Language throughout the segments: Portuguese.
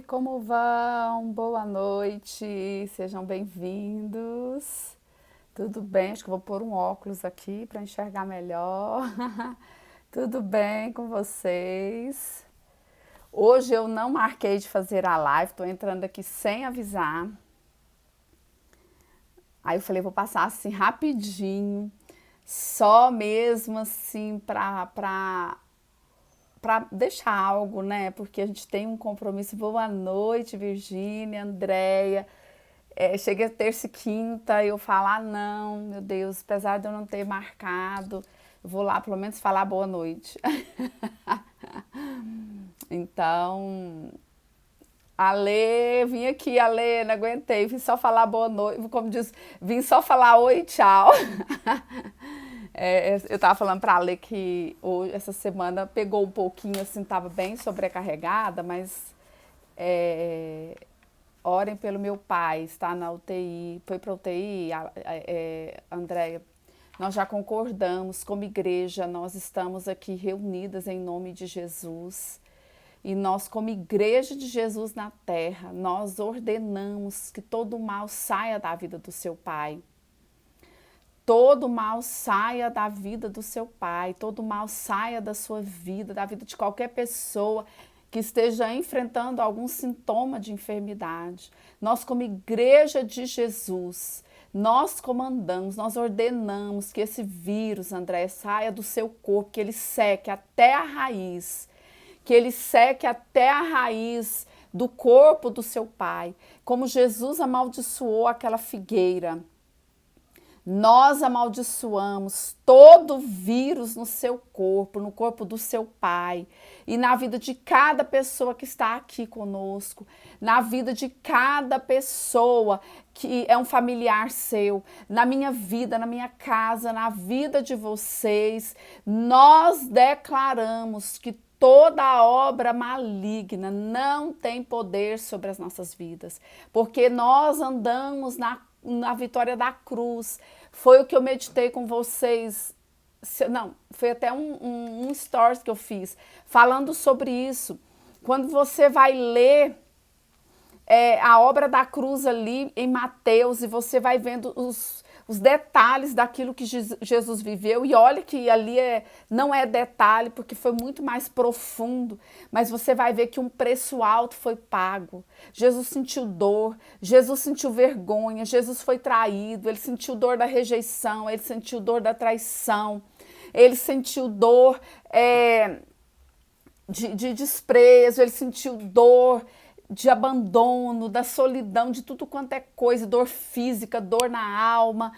como vão? Boa noite, sejam bem-vindos. Tudo bem? Acho que vou pôr um óculos aqui para enxergar melhor. Tudo bem com vocês? Hoje eu não marquei de fazer a live, estou entrando aqui sem avisar. Aí eu falei, vou passar assim rapidinho, só mesmo assim para deixar algo, né? Porque a gente tem um compromisso. Boa noite, Virgínia, Andréia. Chega terça e quinta e eu falo, ah, não, meu Deus, apesar de eu não ter marcado, eu vou lá pelo menos falar boa noite. Então, Ale, vim aqui, Ale, não aguentei, vim só falar boa noite, como diz, vim só falar oi, tchau. Eu tava falando pra Ale que hoje, essa semana pegou um pouquinho, assim, tava bem sobrecarregada, mas orem pelo meu pai, está na UTI, foi para UTI, Andréia. Nós já concordamos como igreja, nós estamos aqui reunidas em nome de Jesus. E nós, como igreja de Jesus na terra, nós ordenamos que todo mal saia da vida do seu pai. Todo mal saia da vida do seu pai, todo mal saia da sua vida, da vida de qualquer pessoa que esteja enfrentando algum sintoma de enfermidade. Nós, como igreja de Jesus, nós comandamos, nós ordenamos que esse vírus, André, saia do seu corpo, que ele seque até a raiz, que ele seque até a raiz do corpo do seu pai. Como Jesus amaldiçoou aquela figueira, nós amaldiçoamos todo vírus no seu corpo, no corpo do seu pai e na vida de cada pessoa que está aqui conosco, na vida de cada pessoa que é um familiar seu, na minha vida, na minha casa, na vida de vocês. Nós declaramos que toda obra maligna não tem poder sobre as nossas vidas, porque nós andamos na vitória da cruz. Foi o que eu meditei com vocês. Não, foi até um stories que eu fiz falando sobre isso. Quando você vai ler a obra da cruz ali em Mateus e você vai vendo os detalhes daquilo que Jesus viveu, e olha que ali não é detalhe, porque foi muito mais profundo, mas você vai ver que um preço alto foi pago. Jesus sentiu dor, Jesus sentiu vergonha, Jesus foi traído, ele sentiu dor da rejeição, ele sentiu dor da traição, ele sentiu dor de desprezo, ele sentiu dor de abandono, da solidão, de tudo quanto é coisa, dor física, dor na alma,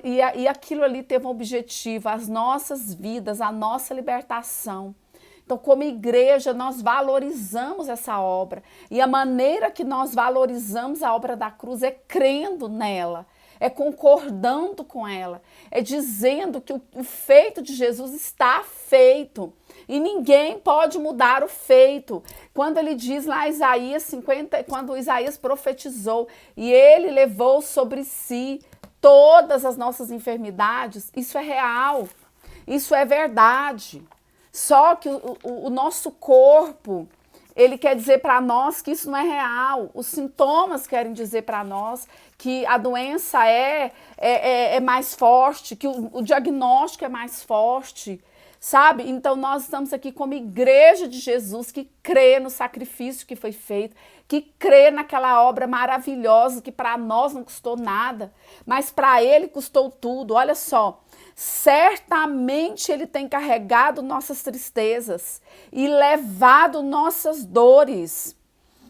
e aquilo ali teve um objetivo, as nossas vidas, a nossa libertação. Então, como igreja, nós valorizamos essa obra, e a maneira que nós valorizamos a obra da cruz é crendo nela, é concordando com ela, é dizendo que o feito de Jesus está feito. E ninguém pode mudar o feito. Quando ele diz lá Isaías 50, quando Isaías profetizou e ele levou sobre si todas as nossas enfermidades, isso é real, isso é verdade. Só que o nosso corpo, ele quer dizer para nós que isso não é real. Os sintomas querem dizer para nós que a doença é mais forte, que o diagnóstico é mais forte. Sabe? Então nós estamos aqui como igreja de Jesus que crê no sacrifício que foi feito, que crê naquela obra maravilhosa que para nós não custou nada, mas para ele custou tudo. Olha só, certamente ele tem carregado nossas tristezas e levado nossas dores.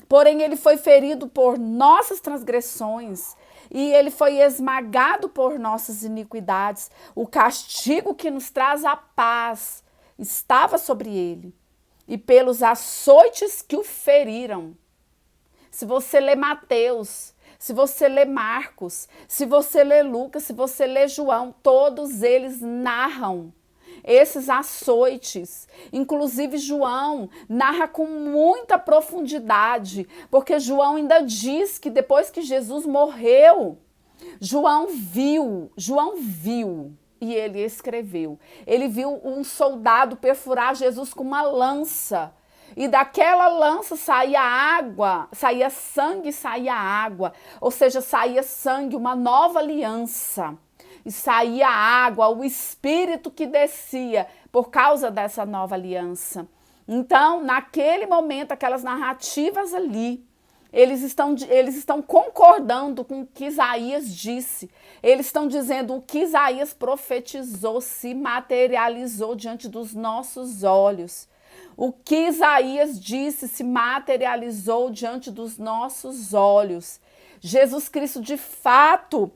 Porém ele foi ferido por nossas transgressões e ele foi esmagado por nossas iniquidades. O castigo que nos traz a paz estava sobre ele, e pelos açoites que o feriram. Se você lê Mateus, se você lê Marcos, se você lê Lucas, se você lê João, todos eles narram esses açoites. Inclusive João narra com muita profundidade, porque João ainda diz que depois que Jesus morreu, João viu e ele escreveu. Ele viu um soldado perfurar Jesus com uma lança. e daquela lança saía água, saía sangue, saía água, ou seja, saía sangue, uma nova aliança. E saía água, o Espírito que descia por causa dessa nova aliança. Então, naquele momento, aquelas narrativas ali, eles estão concordando com o que Isaías disse. Eles estão dizendo o que Isaías profetizou se materializou diante dos nossos olhos. O que Isaías disse se materializou diante dos nossos olhos. Jesus Cristo de fato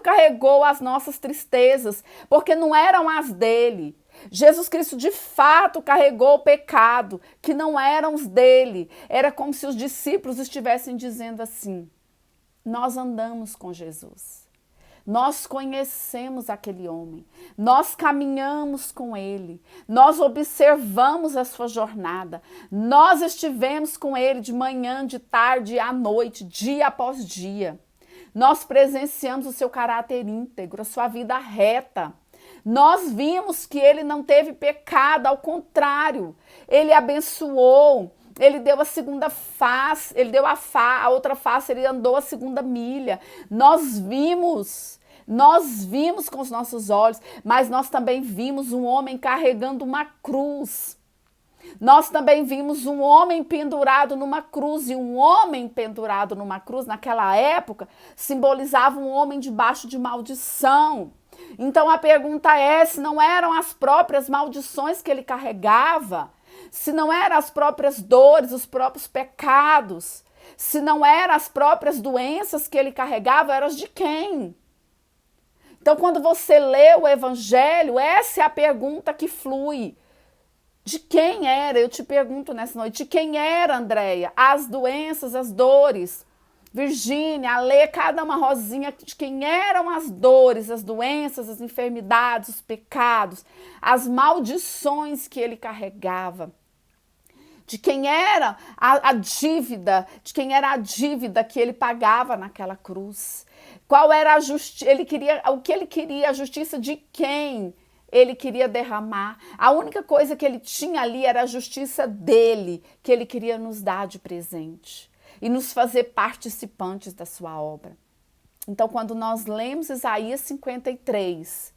carregou as nossas tristezas, porque não eram as dele. Jesus Cristo de fato carregou o pecado, que não eram os dele. Era como se os discípulos estivessem dizendo assim: nós andamos com Jesus, nós conhecemos aquele homem, nós caminhamos com ele, nós observamos a sua jornada, nós estivemos com ele de manhã, de tarde, à noite, dia após dia. Nós presenciamos o seu caráter íntegro, a sua vida reta. Nós vimos que ele não teve pecado, ao contrário, ele abençoou, ele deu a segunda face, ele deu a outra face, ele andou a segunda milha. Nós vimos com os nossos olhos, mas nós também vimos um homem carregando uma cruz. Nós também vimos um homem pendurado numa cruz, e um homem pendurado numa cruz, naquela época, simbolizava um homem debaixo de maldição. Então a pergunta é, se não eram as próprias maldições que ele carregava, se não eram as próprias dores, os próprios pecados, se não eram as próprias doenças que ele carregava, eram as de quem? Então quando você lê o Evangelho, essa é a pergunta que flui. De quem era? Eu te pergunto nessa noite, de quem era, Andréia? As doenças, as dores. Virgínia, Alê, cada uma rosinha, de quem eram as dores, as doenças, as enfermidades, os pecados, as maldições que ele carregava. De quem era a dívida, de quem era a dívida que ele pagava naquela cruz. Qual era a justiça? O que ele queria, a justiça de quem ele queria derramar. A única coisa que ele tinha ali era a justiça dele, que ele queria nos dar de presente e nos fazer participantes da sua obra. Então, quando nós lemos Isaías 53,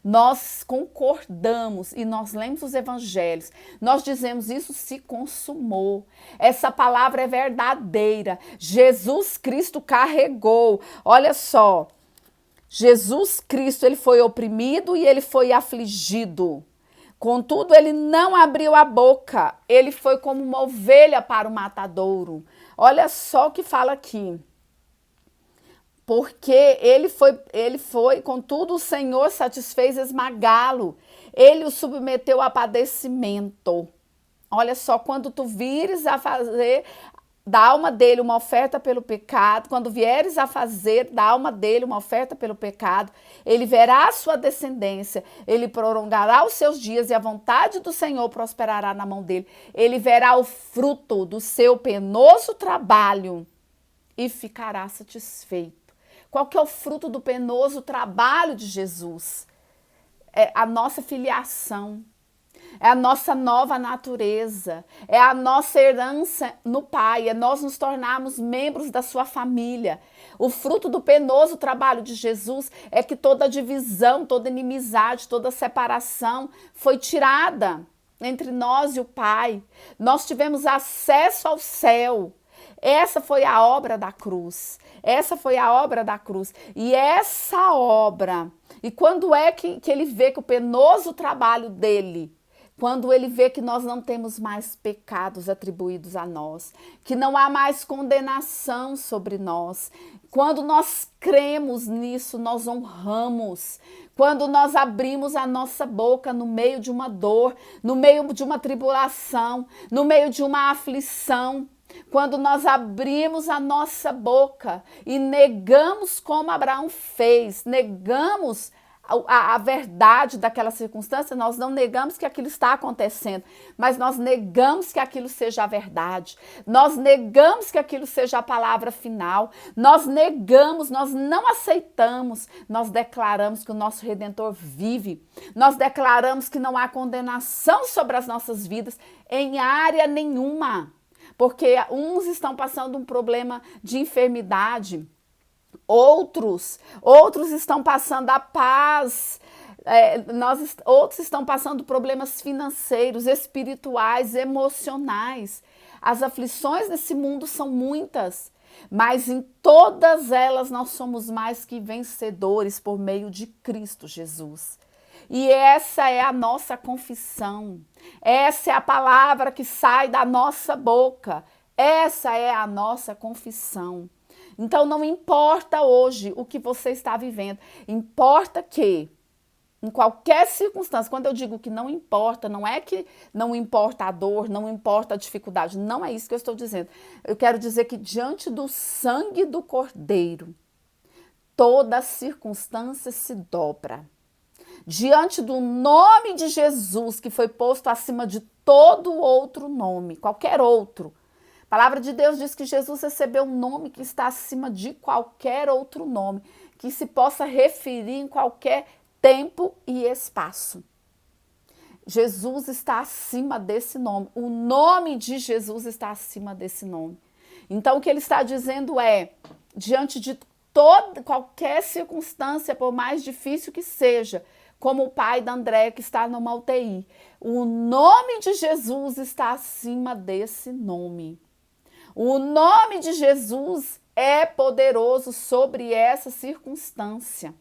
nós concordamos e nós lemos os evangelhos, nós dizemos isso se consumou. Essa palavra é verdadeira. Jesus Cristo carregou. Olha só, Jesus Cristo, ele foi oprimido e ele foi afligido. Contudo, ele não abriu a boca. Ele foi como uma ovelha para o matadouro. Olha só o que fala aqui. Porque ele foi, contudo, o Senhor satisfez esmagá-lo. Ele o submeteu a padecimento. Olha só, quando tu vires a fazer da alma dele uma oferta pelo pecado, quando vieres a fazer da alma dele uma oferta pelo pecado, ele verá a sua descendência, ele prolongará os seus dias e a vontade do Senhor prosperará na mão dele. Ele verá o fruto do seu penoso trabalho e ficará satisfeito. Qual que é o fruto do penoso trabalho de Jesus? É a nossa filiação. É a nossa nova natureza, é a nossa herança no Pai, é nós nos tornarmos membros da sua família. O fruto do penoso trabalho de Jesus é que toda divisão, toda inimizade, toda separação foi tirada entre nós e o Pai. Nós tivemos acesso ao céu. Essa foi a obra da cruz. Essa foi a obra da cruz. E essa obra, e quando é que ele vê que o penoso trabalho dele, quando ele vê que nós não temos mais pecados atribuídos a nós, que não há mais condenação sobre nós, quando nós cremos nisso, nós honramos. Quando nós abrimos a nossa boca no meio de uma dor, no meio de uma tribulação, no meio de uma aflição, quando nós abrimos a nossa boca e negamos como Abraão fez, negamos a verdade daquela circunstância, nós não negamos que aquilo está acontecendo, mas nós negamos que aquilo seja a verdade, nós negamos que aquilo seja a palavra final, nós negamos, nós não aceitamos, nós declaramos que o nosso Redentor vive, nós declaramos que não há condenação sobre as nossas vidas em área nenhuma, porque uns estão passando um problema de enfermidade, outros estão passando a paz, outros estão passando problemas financeiros, espirituais, emocionais. As aflições desse mundo são muitas, mas em todas elas nós somos mais que vencedores por meio de Cristo Jesus. E essa é a nossa confissão, essa é a palavra que sai da nossa boca, essa é a nossa confissão. Então não importa hoje o que você está vivendo, importa que em qualquer circunstância, quando eu digo que não importa, não é que não importa a dor, não importa a dificuldade, não é isso que eu estou dizendo. Eu quero dizer que diante do sangue do Cordeiro, toda circunstância se dobra. Diante do nome de Jesus, que foi posto acima de todo outro nome, qualquer outro. A palavra de Deus diz que Jesus recebeu um nome que está acima de qualquer outro nome, que se possa referir em qualquer tempo e espaço. Jesus está acima desse nome. O nome de Jesus está acima desse nome. Então, o que ele está dizendo é, diante de qualquer circunstância, por mais difícil que seja, como o pai da André que está numa UTI, o nome de Jesus está acima desse nome. O nome de Jesus é poderoso sobre essa circunstância.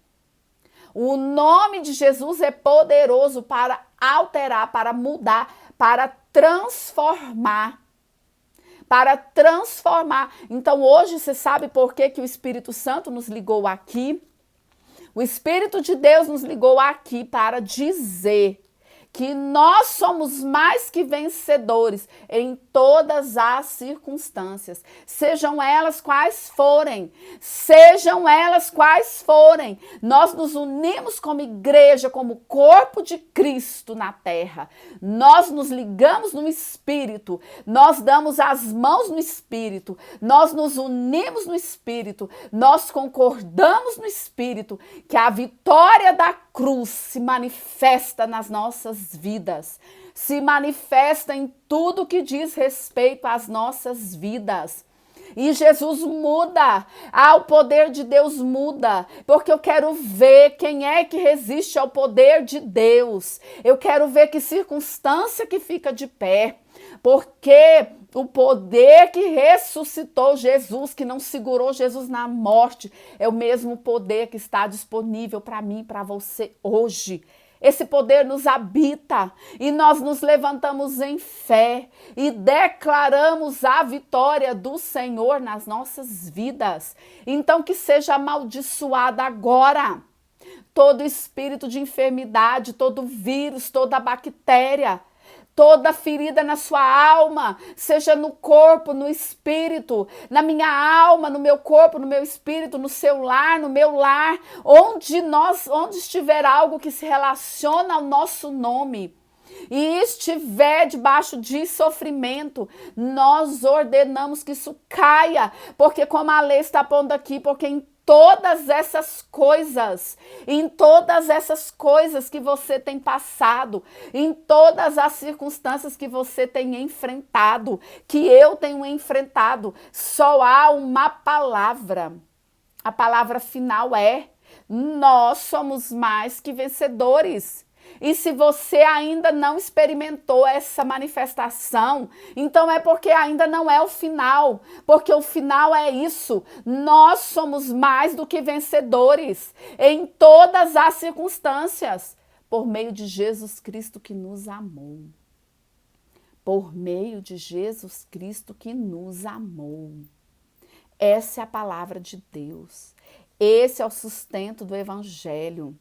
O nome de Jesus é poderoso para alterar, para mudar, para transformar. Para transformar. Então hoje você sabe por que o Espírito Santo nos ligou aqui? O Espírito de Deus nos ligou aqui para dizer que nós somos mais que vencedores em todas as circunstâncias, sejam elas quais forem, nós nos unimos como igreja, como corpo de Cristo na terra, nós nos ligamos no Espírito, nós damos as mãos no Espírito, nós nos unimos no Espírito, nós concordamos no Espírito, que a vitória da cruz se manifesta nas nossas vidas, se manifesta em tudo que diz respeito às nossas vidas. E Jesus muda, o poder de Deus muda, porque eu quero ver quem é que resiste ao poder de Deus. Eu quero ver que circunstância que fica de pé, porque o poder que ressuscitou Jesus, que não segurou Jesus na morte, é o mesmo poder que está disponível para mim e para você hoje. Esse poder nos habita e nós nos levantamos em fé e declaramos a vitória do Senhor nas nossas vidas. Então que seja amaldiçoada agora todo espírito de enfermidade, todo vírus, toda bactéria, toda ferida na sua alma, seja no corpo, no espírito, na minha alma, no meu corpo, no meu espírito, no seu lar, no meu lar, onde estiver algo que se relaciona ao nosso nome e estiver debaixo de sofrimento, nós ordenamos que isso caia, porque como a lei está pondo aqui, porque em todas essas coisas que você tem passado, em todas as circunstâncias que você tem enfrentado, que eu tenho enfrentado, só há uma palavra. A palavra final é: nós somos mais que vencedores. E se você ainda não experimentou essa manifestação, então é porque ainda não é o final, porque o final é isso: nós somos mais do que vencedores em todas as circunstâncias, por meio de Jesus Cristo que nos amou. Por meio de Jesus Cristo que nos amou. Essa é a palavra de Deus. Esse é o sustento do Evangelho.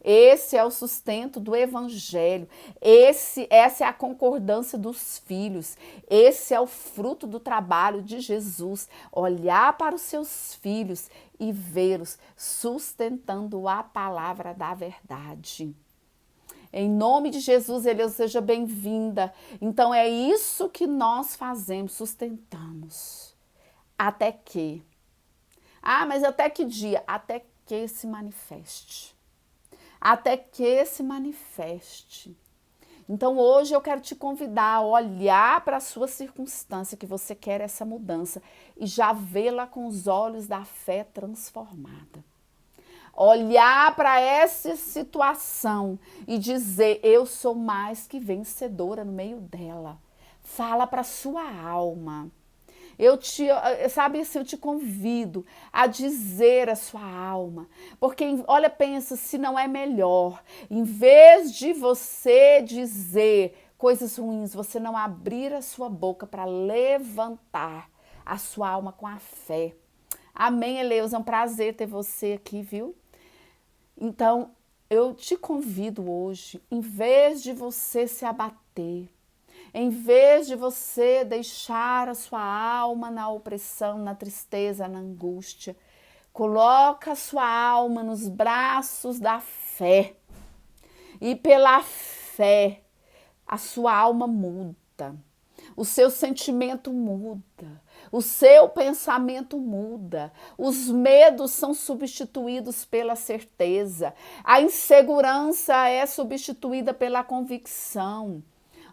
Esse é o sustento do evangelho. Essa é a concordância dos filhos. Esse é o fruto do trabalho de Jesus. Olhar para os seus filhos e vê-los sustentando a palavra da verdade. Em nome de Jesus, Eleusa, seja bem-vinda. Então é isso que nós fazemos, sustentamos. Até que? Mas até que dia? Até que se manifeste. Até que se manifeste. Então hoje eu quero te convidar a olhar para a sua circunstância, que você quer essa mudança, e já vê-la com os olhos da fé transformada. Olhar para essa situação e dizer, eu sou mais que vencedora no meio dela. Fala para a sua alma. Eu te convido a dizer a sua alma, porque olha, pensa se não é melhor, em vez de você dizer coisas ruins, você não abrir a sua boca para levantar a sua alma com a fé. Amém, Eleusa, é um prazer ter você aqui, viu? Então, eu te convido hoje, em vez de você se abater, em vez de você deixar a sua alma na opressão, na tristeza, na angústia, coloca a sua alma nos braços da fé. E pela fé, a sua alma muda, o seu sentimento muda, o seu pensamento muda, os medos são substituídos pela certeza, a insegurança é substituída pela convicção.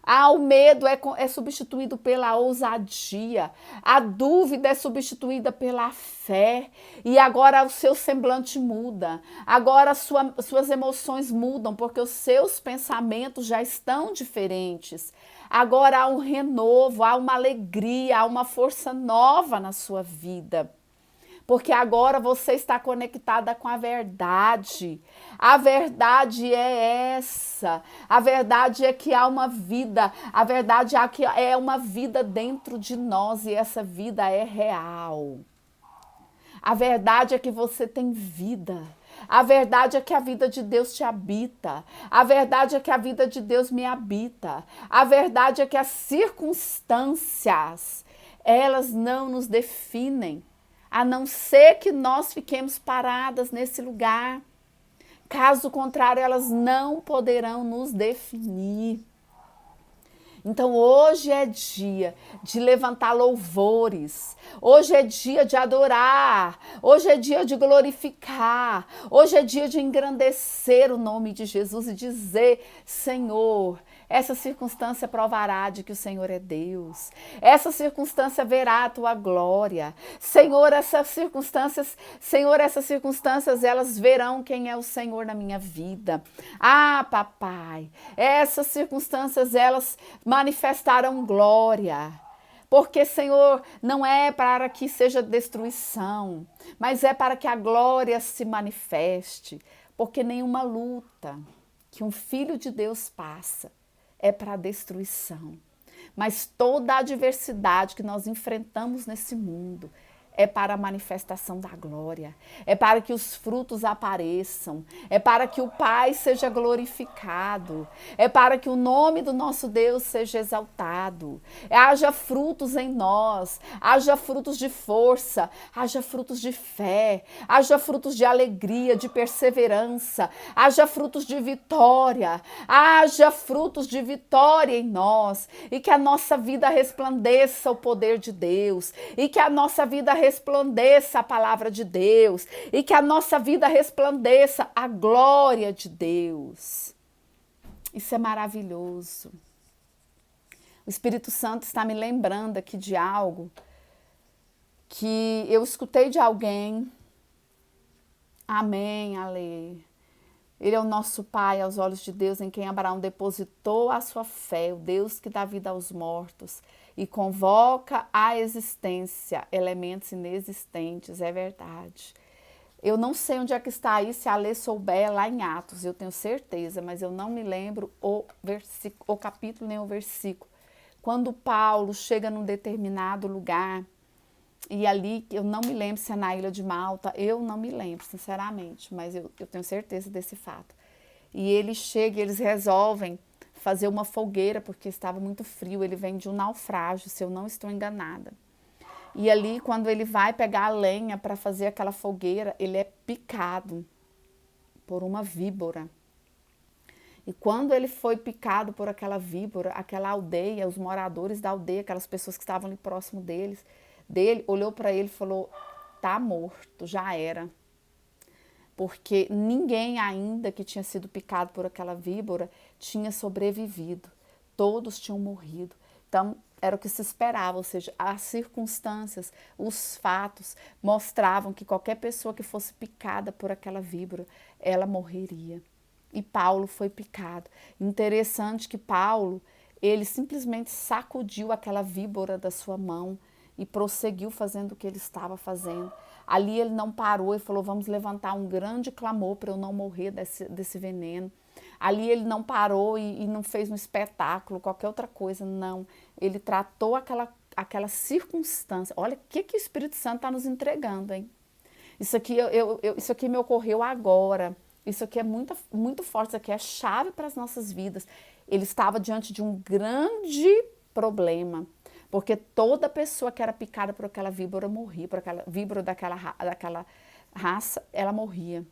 O medo é substituído pela ousadia, a dúvida é substituída pela fé, e agora o seu semblante muda, agora suas emoções mudam, porque os seus pensamentos já estão diferentes. Agora há um renovo, há uma alegria, há uma força nova na sua vida. Porque agora você está conectada com a verdade. A verdade é essa. A verdade é que há uma vida. A verdade é que é uma vida dentro de nós e essa vida é real. A verdade é que você tem vida. A verdade é que a vida de Deus te habita. A verdade é que a vida de Deus me habita. A verdade é que as circunstâncias, elas não nos definem. A não ser que nós fiquemos paradas nesse lugar. Caso contrário, elas não poderão nos definir. Então hoje é dia de levantar louvores, hoje é dia de adorar, hoje é dia de glorificar, hoje é dia de engrandecer o nome de Jesus e dizer, Senhor, essa circunstância provará de que o Senhor é Deus. Essa circunstância verá a tua glória. Senhor, essas circunstâncias, elas verão quem é o Senhor na minha vida. Papai, essas circunstâncias, elas manifestarão glória. Porque, Senhor, não é para que seja destruição, mas é para que a glória se manifeste. Porque nenhuma luta que um filho de Deus passa é para a destruição. Mas toda a adversidade que nós enfrentamos nesse mundo é para a manifestação da glória, é para que os frutos apareçam, é para que o Pai seja glorificado, é para que o nome do nosso Deus seja exaltado, haja frutos em nós, haja frutos de força, haja frutos de fé, haja frutos de alegria, de perseverança, haja frutos de vitória, haja frutos de vitória em nós, e que a nossa vida resplandeça o poder de Deus, e que a nossa vida resplandeça a palavra de Deus e que a nossa vida resplandeça a glória de Deus. Isso é maravilhoso. O Espírito Santo está me lembrando aqui de algo que eu escutei de alguém. Amém, Ale. Ele é o nosso Pai aos olhos de Deus, em quem Abraão depositou a sua fé, o Deus que dá vida aos mortos e convoca à existência elementos inexistentes, é verdade. Eu não sei onde é que está aí, se a Lê souber, lá em Atos, eu tenho certeza, mas eu não me lembro o capítulo nem o versículo. Quando Paulo chega num determinado lugar, e ali, eu não me lembro se é na Ilha de Malta, eu não me lembro, sinceramente, mas eu tenho certeza desse fato. e ele chega e eles resolvem fazer uma fogueira, porque estava muito frio, ele vem de um naufrágio, se eu não estou enganada. E ali, quando ele vai pegar a lenha para fazer aquela fogueira, ele é picado por uma víbora. E quando ele foi picado por aquela víbora, aquela aldeia, os moradores da aldeia, aquelas pessoas que estavam ali próximo dele, olhou para ele e falou, tá morto, já era. Porque ninguém ainda que tinha sido picado por aquela víbora tinha sobrevivido. Todos tinham morrido. Então, era o que se esperava, ou seja, as circunstâncias, os fatos mostravam que qualquer pessoa que fosse picada por aquela víbora, ela morreria. E Paulo foi picado. Interessante que Paulo, ele simplesmente sacudiu aquela víbora da sua mão e prosseguiu fazendo o que ele estava fazendo. Ali ele não parou e falou, vamos levantar um grande clamor para eu não morrer desse veneno. Ali ele não parou e não fez um espetáculo, qualquer outra coisa, não. Ele tratou aquela circunstância. Olha o que o Espírito Santo está nos entregando, hein? Isso aqui, isso aqui me ocorreu agora. Isso aqui é muito, muito forte, isso aqui é chave para as nossas vidas. Ele estava diante de um grande problema, porque toda pessoa que era picada por aquela víbora morria, por aquela víbora daquela raça, ela morria.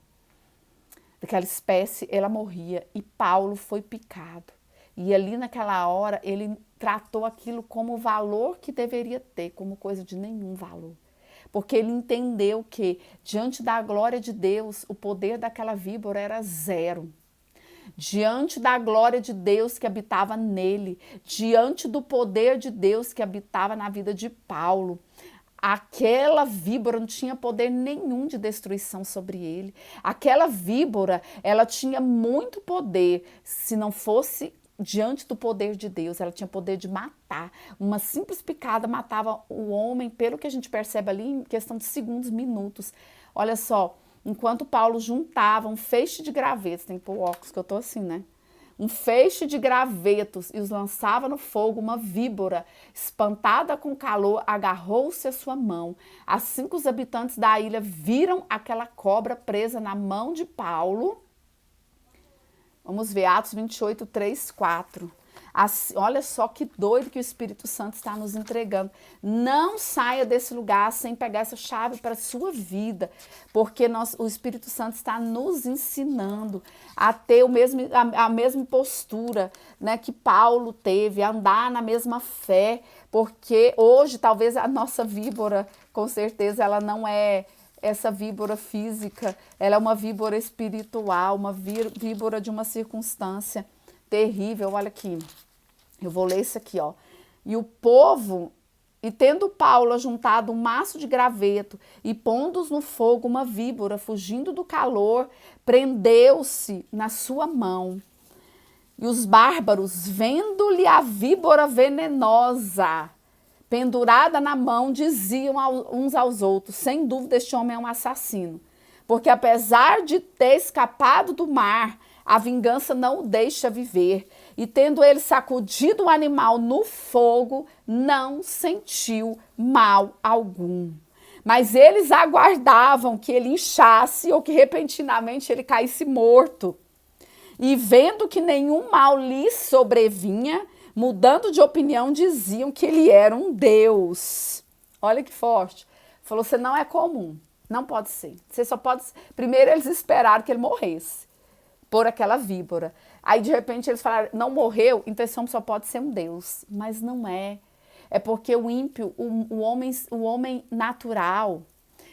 Daquela espécie, ela morria. E Paulo foi picado. E ali naquela hora, ele tratou aquilo como valor que deveria ter, como coisa de nenhum valor. Porque ele entendeu que, diante da glória de Deus, o poder daquela víbora era zero. Diante da glória de Deus que habitava nele, diante do poder de Deus que habitava na vida de Paulo, aquela víbora não tinha poder nenhum de destruição sobre ele. Aquela víbora, ela tinha muito poder, se não fosse diante do poder de Deus, ela tinha poder de matar. Uma simples picada matava o homem, pelo que a gente percebe ali, em questão de segundos, minutos. Olha só, enquanto Paulo juntava um feixe de gravetos, tem que pôr o óculos que eu tô assim, né? Um feixe de gravetos e os lançava no fogo, uma víbora, espantada com o calor, agarrou-se à sua mão. Assim que os habitantes da ilha viram aquela cobra presa na mão de Paulo, vamos ver, Atos 28, 3, 4. Assim, olha só que doido que o Espírito Santo está nos entregando. Não saia desse lugar sem pegar essa chave para a sua vida, porque o Espírito Santo está nos ensinando a ter a mesma postura, né, que Paulo teve, a andar na mesma fé, porque hoje talvez a nossa víbora, com certeza, ela não é essa víbora física, ela é uma víbora espiritual, uma víbora de uma circunstância terrível. Olha aqui, eu vou ler isso aqui, ó. E o povo, e tendo Paulo ajuntado um maço de graveto e pondo-os no fogo uma víbora, fugindo do calor, prendeu-se na sua mão. E os bárbaros, vendo-lhe a víbora venenosa pendurada na mão, diziam uns aos outros, sem dúvida este homem é um assassino, porque apesar de ter escapado do mar, a vingança não o deixa viver. E tendo ele sacudido o animal no fogo, não sentiu mal algum. Mas eles aguardavam que ele inchasse ou que repentinamente ele caísse morto. E vendo que nenhum mal lhe sobrevinha, mudando de opinião, diziam que ele era um deus. Olha que forte. Falou, você não é comum, não pode ser. Você só pode... Primeiro eles esperaram que ele morresse por aquela víbora. Aí de repente eles falaram, não morreu, então esse homem só pode ser um deus. Mas não é. É porque o ímpio, o homem natural,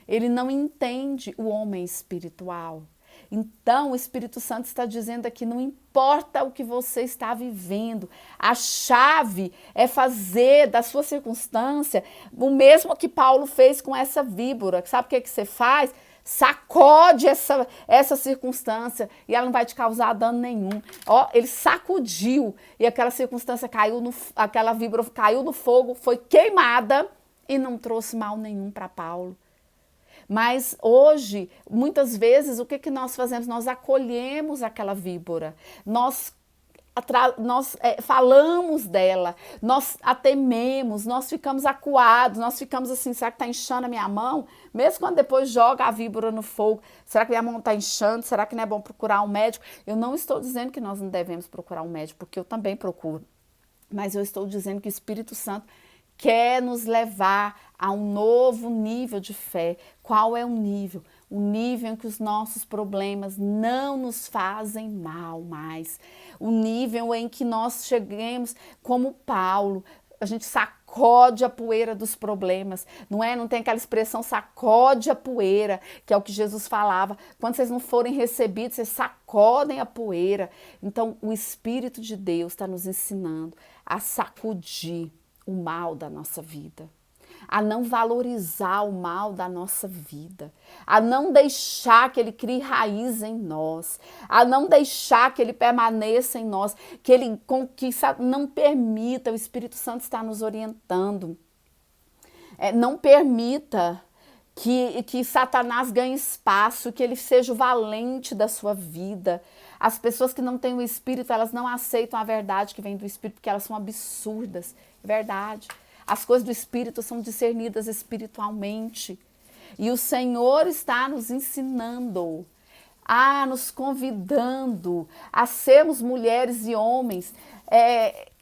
ele não entende o homem espiritual. Então, o Espírito Santo está dizendo aqui, não importa o que você está vivendo, a chave é fazer da sua circunstância o mesmo que Paulo fez com essa víbora. Sabe o que você faz? Sacode essa circunstância e ela não vai te causar dano nenhum. Ó, ele sacudiu e aquela circunstância aquela víbora caiu no fogo, foi queimada e não trouxe mal nenhum para Paulo. Mas hoje, muitas vezes, o que nós fazemos? Nós acolhemos aquela víbora, nós nós falamos dela, nós a tememos, nós ficamos acuados, nós ficamos assim, será que está inchando a minha mão? Mesmo quando depois joga a víbora no fogo, será que minha mão está inchando? Será que não é bom procurar um médico? Eu não estou dizendo que nós não devemos procurar um médico, porque eu também procuro, mas eu estou dizendo que o Espírito Santo quer nos levar a um novo nível de fé. Qual é o nível? O nível em que os nossos problemas não nos fazem mal mais. O nível em que nós cheguemos como Paulo, a gente sacode a poeira dos problemas, não é? Não tem aquela expressão sacode a poeira, que é o que Jesus falava. Quando vocês não forem recebidos, vocês sacodem a poeira. Então, o Espírito de Deus está nos ensinando a sacudir o mal da nossa vida, a não valorizar o mal da nossa vida, a não deixar que ele crie raiz em nós, a não deixar que ele permaneça em nós, que ele conquista, não permita, o Espírito Santo está nos orientando, não permita que Satanás ganhe espaço, que ele seja o valente da sua vida. As pessoas que não têm o Espírito, elas não aceitam a verdade que vem do Espírito, porque elas são absurdas. É verdade. As coisas do Espírito são discernidas espiritualmente. E o Senhor está nos ensinando, nos convidando a sermos mulheres e homens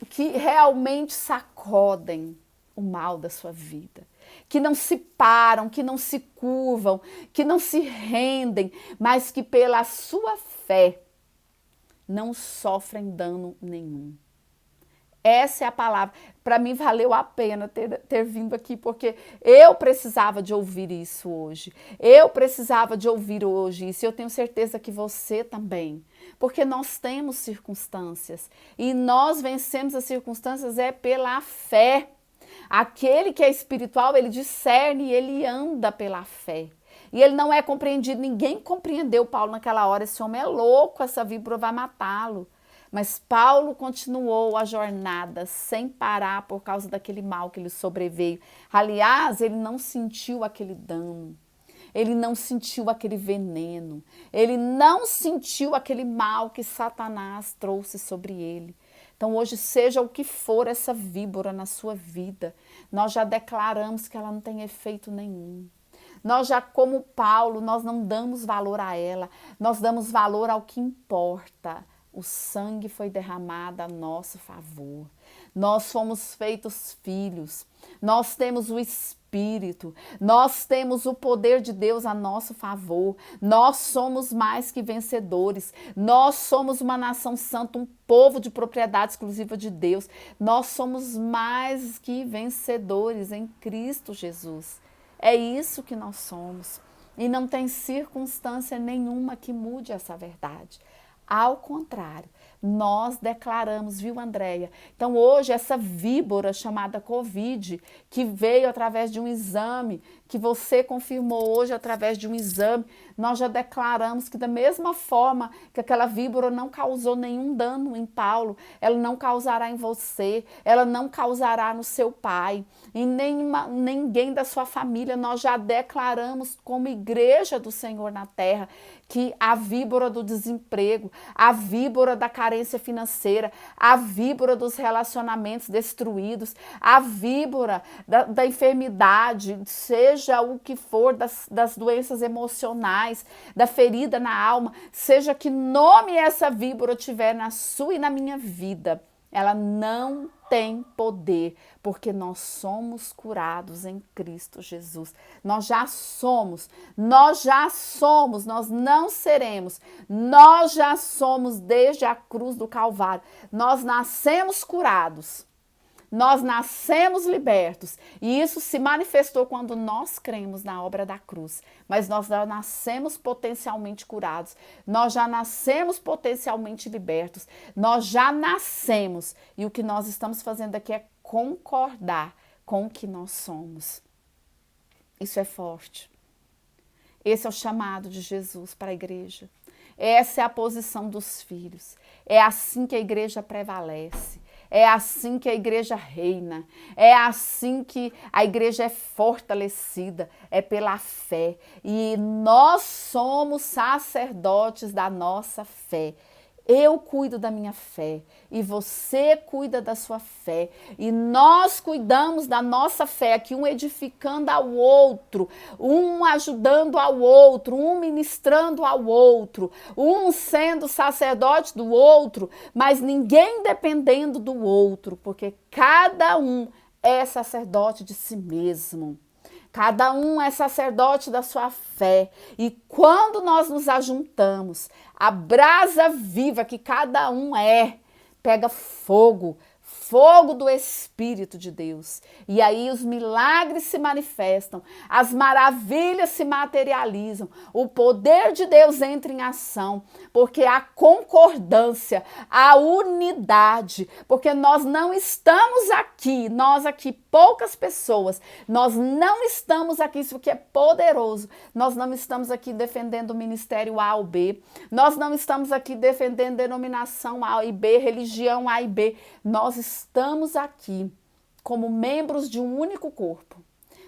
que realmente sacodem o mal da sua vida, que não se param, que não se curvam, que não se rendem, mas que pela sua fé não sofrem dano nenhum. Essa é a palavra. Para mim valeu a pena ter vindo aqui, porque eu precisava de ouvir isso hoje. Eu precisava de ouvir hoje isso. E eu tenho certeza que você também. Porque nós temos circunstâncias. E nós vencemos as circunstâncias pela fé. Aquele que é espiritual, ele discerne e ele anda pela fé. E ele não é compreendido. Ninguém compreendeu Paulo naquela hora. Esse homem é louco, essa víbora vai matá-lo. Mas Paulo continuou a jornada sem parar por causa daquele mal que lhe sobreveio. Aliás, ele não sentiu aquele dano, ele não sentiu aquele veneno, ele não sentiu aquele mal que Satanás trouxe sobre ele. Então hoje, seja o que for essa víbora na sua vida, nós já declaramos que ela não tem efeito nenhum. Nós já, como Paulo, nós não damos valor a ela, nós damos valor ao que importa. O sangue foi derramado a nosso favor. Nós fomos feitos filhos. Nós temos o Espírito. Nós temos o poder de Deus a nosso favor. Nós somos mais que vencedores. Nós somos uma nação santa, um povo de propriedade exclusiva de Deus. Nós somos mais que vencedores em Cristo Jesus. É isso que nós somos. E não tem circunstância nenhuma que mude essa verdade. Ao contrário, nós declaramos, viu, Andréia? Então hoje essa víbora chamada Covid, que veio através de um exame, que você confirmou hoje através de um exame, nós já declaramos que da mesma forma que aquela víbora não causou nenhum dano em Paulo, ela não causará em você, ela não causará no seu pai, em ninguém da sua família. Nós já declaramos como igreja do Senhor na terra que a víbora do desemprego, a víbora da carência financeira, a víbora dos relacionamentos destruídos, a víbora da enfermidade, seja o que for, das doenças emocionais, da ferida na alma, seja que nome essa víbora tiver na sua e na minha vida, ela não tem poder, porque nós somos curados em Cristo Jesus. Nós já somos, nós não seremos, nós já somos desde a cruz do Calvário. Nós nascemos curados, nós nascemos libertos, e isso se manifestou quando nós cremos na obra da cruz. Mas nós já nascemos potencialmente curados, nós já nascemos potencialmente libertos, nós já nascemos, e o que nós estamos fazendo aqui é concordar com o que nós somos. Isso é forte. Esse é o chamado de Jesus para a igreja. Essa é a posição dos filhos. É assim que a igreja prevalece. É assim que a igreja reina, é assim que a igreja é fortalecida, é pela fé. E nós somos sacerdotes da nossa fé. Eu cuido da minha fé e você cuida da sua fé. E nós cuidamos da nossa fé aqui, um edificando ao outro, um ajudando ao outro, um ministrando ao outro, um sendo sacerdote do outro, mas ninguém dependendo do outro, porque cada um é sacerdote de si mesmo. Cada um é sacerdote da sua fé. E quando nós nos ajuntamos, a brasa viva que cada um pega fogo, fogo do Espírito de Deus. E aí os milagres se manifestam, as maravilhas se materializam, o poder de Deus entra em ação, porque a concordância, a unidade, porque nós não estamos aqui, nós aqui, poucas pessoas, nós não estamos aqui, isso que é poderoso, nós não estamos aqui defendendo o ministério A ou B, nós não estamos aqui defendendo denominação A e B, religião A e B, nós estamos aqui como membros de um único corpo,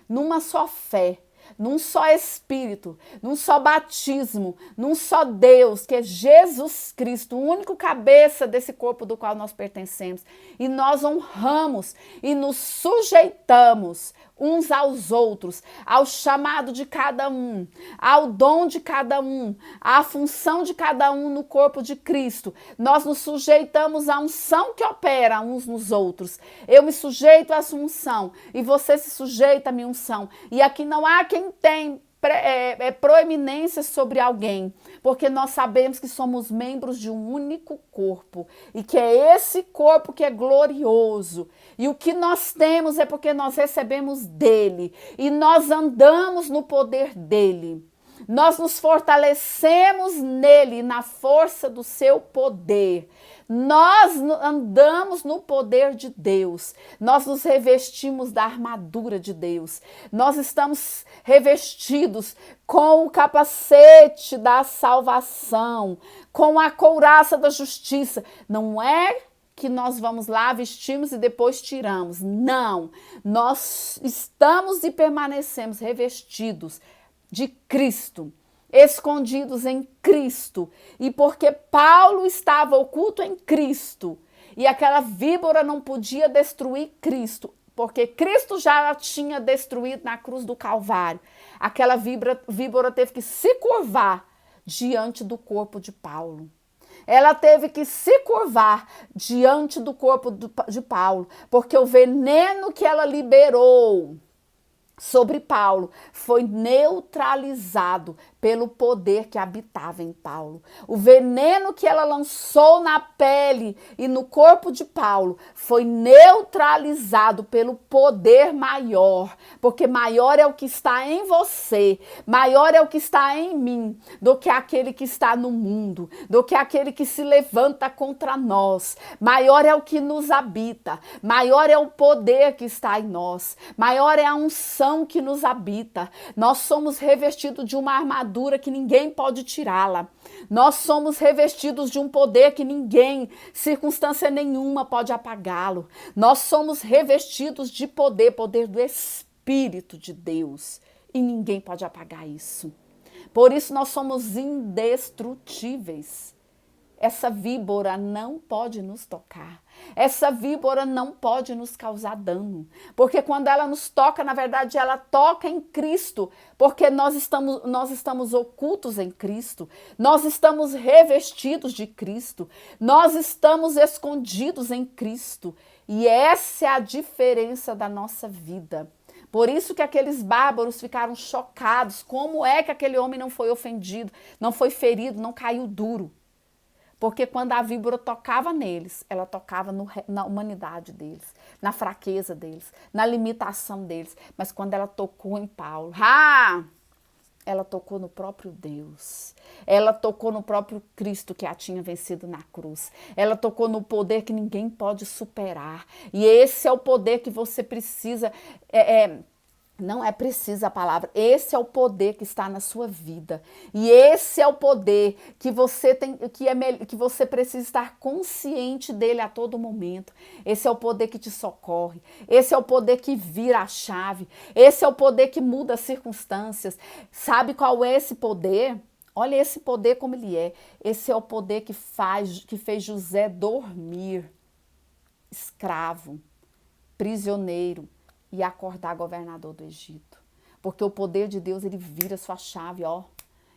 numa só fé, num só Espírito, num só batismo, num só Deus, que é Jesus Cristo, o único cabeça desse corpo do qual nós pertencemos. E nós honramos e nos sujeitamos uns aos outros, ao chamado de cada um, ao dom de cada um, à função de cada um no corpo de Cristo. Nós nos sujeitamos à unção que opera uns nos outros. Eu me sujeito à sua unção e você se sujeita à minha unção. E aqui não há quem tem proeminência sobre alguém, porque nós sabemos que somos membros de um único corpo e que é esse corpo que é glorioso, e o que nós temos é porque nós recebemos dele e nós andamos no poder dele. Nós nos fortalecemos nele, na força do seu poder. Nós andamos no poder de Deus. Nós nos revestimos da armadura de Deus. Nós estamos revestidos com o capacete da salvação, com a couraça da justiça. Não é que nós vamos lá, vestimos e depois tiramos. Não, nós estamos e permanecemos revestidos de Cristo, escondidos em Cristo. E porque Paulo estava oculto em Cristo, e aquela víbora não podia destruir Cristo, porque Cristo já a tinha destruído na cruz do Calvário, aquela víbora teve que se curvar diante do corpo de Paulo. Ela teve que se curvar diante do corpo de Paulo, porque o veneno que ela liberou sobre Paulo foi neutralizado pelo poder que habitava em Paulo. O veneno que ela lançou na pele e no corpo de Paulo foi neutralizado pelo poder maior, porque maior é o que está em você, maior é o que está em mim, do que aquele que está no mundo, do que aquele que se levanta contra nós. Maior é o que nos habita, maior é o poder que está em nós, maior é a unção que nos habita. Nós somos revestidos de uma armadura que ninguém pode tirá-la. Nós somos revestidos de um poder que ninguém, circunstância nenhuma pode apagá-lo. Nós somos revestidos de poder, poder do Espírito de Deus, e ninguém pode apagar isso. Por isso nós somos indestrutíveis. Essa víbora não pode nos tocar. Essa víbora não pode nos causar dano. Porque quando ela nos toca, na verdade, ela toca em Cristo. Porque nós estamos ocultos em Cristo. Nós estamos revestidos de Cristo. Nós estamos escondidos em Cristo. E essa é a diferença da nossa vida. Por isso que aqueles bárbaros ficaram chocados. Como é que aquele homem não foi ofendido, não foi ferido, não caiu duro? Porque quando a víbora tocava neles, ela tocava na humanidade deles, na fraqueza deles, na limitação deles. Mas quando ela tocou em Paulo, ela tocou no próprio Deus. Ela tocou no próprio Cristo que a tinha vencido na cruz. Ela tocou no poder que ninguém pode superar. E esse é o poder que você precisa... Não é precisa a palavra, esse é o poder que está na sua vida. E esse é o poder que você tem, que você precisa estar consciente dele a todo momento. Esse é o poder que te socorre, esse é o poder que vira a chave, esse é o poder que muda as circunstâncias. Sabe qual é esse poder? Olha esse poder como ele é. Esse é o poder que fez José dormir, escravo, prisioneiro, e acordar governador do Egito. Porque o poder de Deus, ele vira sua chave, ó.